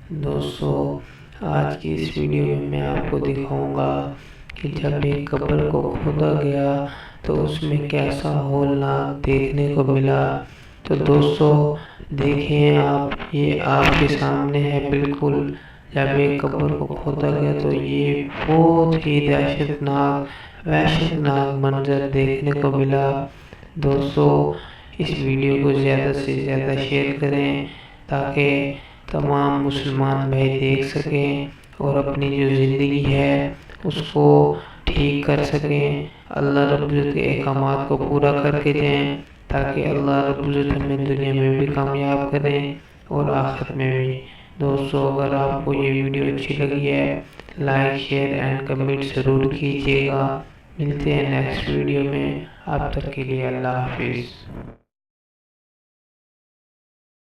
دوستو آج کی اس ویڈیو میں میں آپ کو دکھاؤں گا کہ جب ایک قبر کو کھودا گیا تو اس میں کیسا ہولناک دیکھنے کو ملا۔ تو دوستو دیکھیں آپ، یہ آپ کے سامنے ہے بالکل۔ جب ایک قبر کو کھودا گیا تو یہ بہت ہی وحشتناک منظر دیکھنے کو ملا۔ دوستو اس ویڈیو کو زیادہ سے زیادہ شیئر کریں تاکہ تمام مسلمان بھائی دیکھ سکیں اور اپنی جو زندگی ہے اس کو ٹھیک کر سکیں، اللہ رب العزت کے احکامات کو پورا کر کے دیں تاکہ اللہ رب العزت ہمیں دنیا میں بھی کامیاب کریں اور آخرت میں بھی۔ دوستو اگر آپ کو یہ ویڈیو اچھی لگی ہے لائک شیئر اینڈ کمنٹ ضرور کیجیے گا۔ ملتے ہیں نیکسٹ ویڈیو میں، اب تک کے لیے اللہ حافظ۔